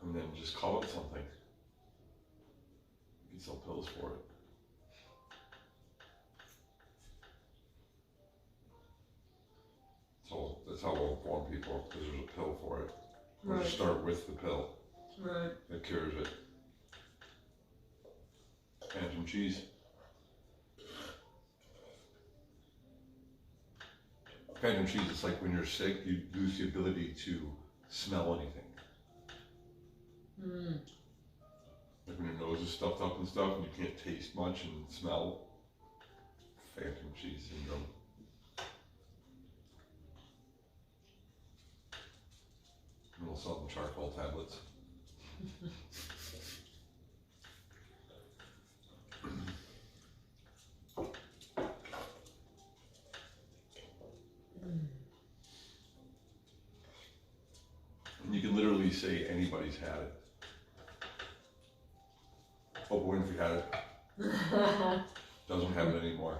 Speaker 1: and then just call it something. You can sell pills for it. So that's how we'll inform people, because there's a pill for it. We'll just start with the pill.
Speaker 2: Right.
Speaker 1: That cures it. Phantom cheese. Phantom cheese is like when you're sick, you lose the ability to smell anything.
Speaker 2: Mm.
Speaker 1: Like when your nose is stuffed up and stuff and you can't taste much and smell. Phantom cheese syndrome. And we'll sell them charcoal tablets. And you can literally say anybody's had it. Oprah Winfrey had it. Doesn't have it anymore.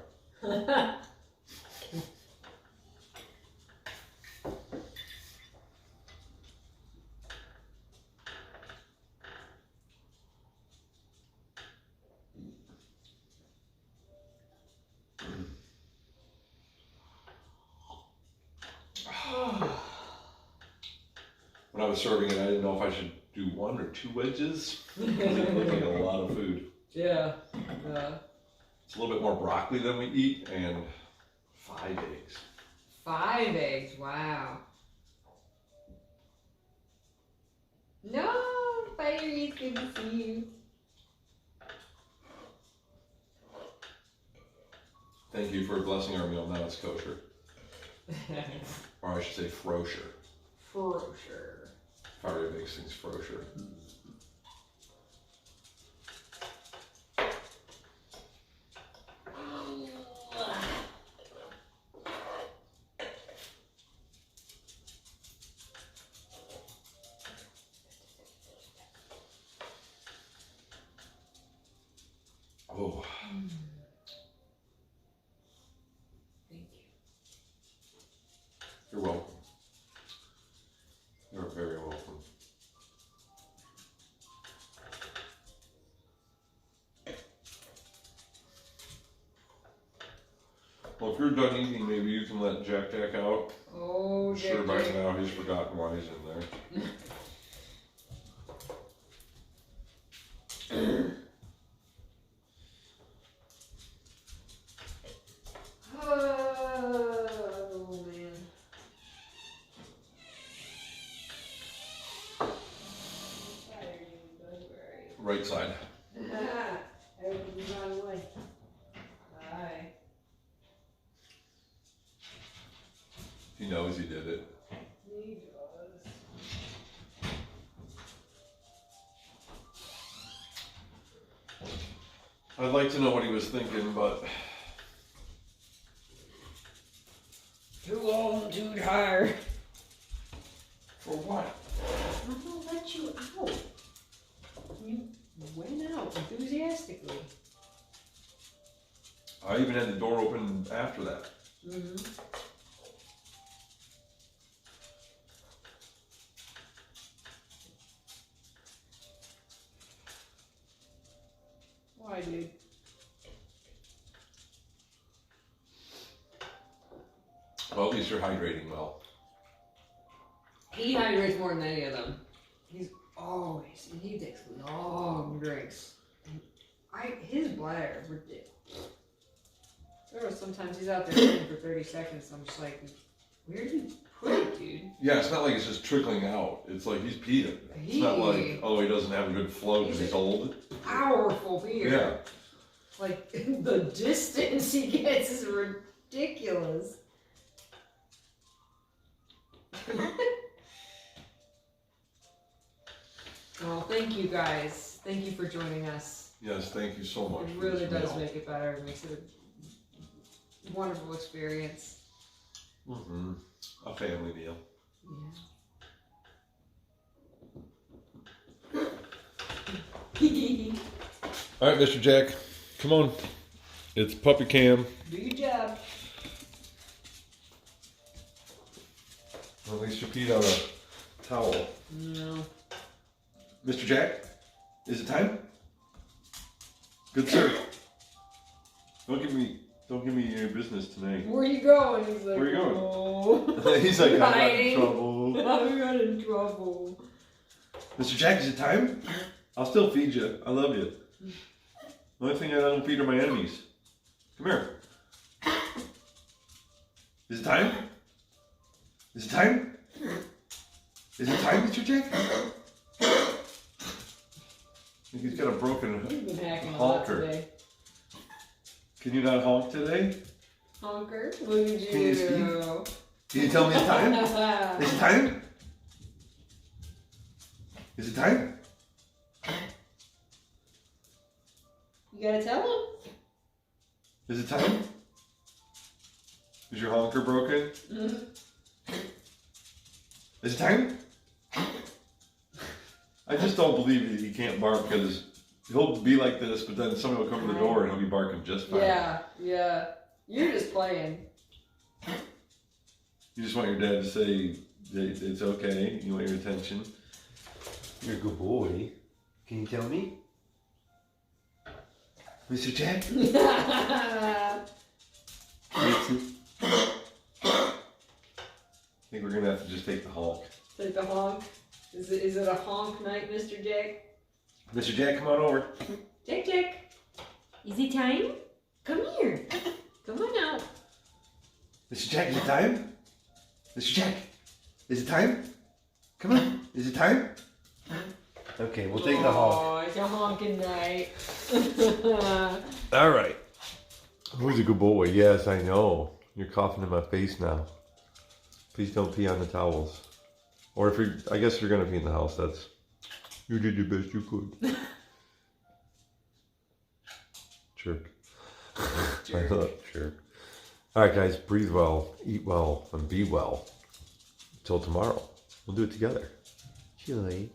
Speaker 1: When I was serving it, I didn't know if I should do 1 or 2 wedges. It looked like a lot of food.
Speaker 2: Yeah. Yeah.
Speaker 1: It's a little bit more broccoli than we eat, and 5 eggs.
Speaker 2: 5 eggs. Wow. No, Fiery, it's good to see you.
Speaker 1: Thank you for blessing our meal. Now it's kosher. Or I should say frosher.
Speaker 2: Frosher.
Speaker 1: Fiery makes things frosher. Oh.
Speaker 2: Thank you.
Speaker 1: You're welcome. You're very welcome. Well, if you're done eating, maybe you can let Jack out.
Speaker 2: Oh,
Speaker 1: I'm sure
Speaker 2: Jack,
Speaker 1: by
Speaker 2: Jack.
Speaker 1: now he's forgotten why he's in there.
Speaker 2: Oh, man. I'm tired, you guys. Where are you?
Speaker 1: Right side.
Speaker 2: Everything's gone away. Bye.
Speaker 1: He knows he did it.
Speaker 2: He does.
Speaker 1: I'd like to know what he was thinking, but
Speaker 2: Too long, too tired.
Speaker 1: for what?
Speaker 2: I'm gonna let you out. You went out enthusiastically.
Speaker 1: I even had the door open after that.
Speaker 2: Mm-hmm. Why, dude?
Speaker 1: Well, at least you're hydrating well.
Speaker 2: He hydrates more than any of them. He's always, and he takes long drinks. And his bladder is ridiculous. There are sometimes he's out there sitting for 30 seconds. I'm just like, where do you put it, dude?
Speaker 1: Yeah, it's not like it's just trickling out. It's like he's peeing. It's not like, oh, he doesn't have a good flow because he's old.
Speaker 2: Powerful beer.
Speaker 1: Yeah.
Speaker 2: Like, the distance he gets is ridiculous. Well, thank you guys. Thank you for joining us.
Speaker 1: Yes, thank you so much.
Speaker 2: It
Speaker 1: for
Speaker 2: really
Speaker 1: this
Speaker 2: does
Speaker 1: meal.
Speaker 2: make it better. It makes it a wonderful experience.
Speaker 1: Mm-hmm. A family meal.
Speaker 2: Yeah.
Speaker 1: All right, Mr. Jack, come on. It's puppy cam.
Speaker 2: Do your job.
Speaker 1: At least you peed out a towel.
Speaker 2: No.
Speaker 1: Mr. Jack, is it time? Good sir. Don't give me your business tonight.
Speaker 2: Where you going? He's like,
Speaker 1: Where you going?
Speaker 2: Oh.
Speaker 1: He's like, I got in
Speaker 2: Hiding.
Speaker 1: trouble.
Speaker 2: I got in trouble.
Speaker 1: Mr. Jack, is it time? I'll still feed you. I love you. The only thing I don't feed are my enemies. Come here. Is it time? Is it time? Is it time, Mr. Jack? I think he's got a broken
Speaker 2: You've been hacking a lot
Speaker 1: honker.
Speaker 2: today.
Speaker 1: Can you not honk today?
Speaker 2: Honker? Look at you.
Speaker 1: Can you speak? Can you tell me it's time? Is it time? Is it time?
Speaker 2: You gotta tell him.
Speaker 1: Is it time? Is your honker broken? Is it time? I just don't believe that he can't bark because he'll be like this, but then somebody will come to the door and he'll be barking just fine.
Speaker 2: Yeah. You're just playing.
Speaker 1: You just want your dad to say that it's okay. You want your attention.
Speaker 4: You're a good boy. Can you tell me?
Speaker 1: Mr. Jack? I think we're gonna have to just take the honk.
Speaker 2: Take the honk. Is it a honk night, Mr. Jack?
Speaker 1: Mr. Jack, come on over.
Speaker 2: Jack. Is it time? Come here. Come on out.
Speaker 1: Mr. Jack, is it time? Mr. Jack, is it time? Come on, is it time?
Speaker 4: Okay, we'll take the honk.
Speaker 2: Oh, it's a honking night.
Speaker 1: All right. Who's a good boy? Yes, I know. You're coughing in my face now. Please don't pee on the towels. Or if you're, I guess you're gonna pee in the house. That's, you did the best you could. Jerk. Jerk. All right, guys, breathe well, eat well, and be well. Until tomorrow. We'll do it together.
Speaker 4: Chili.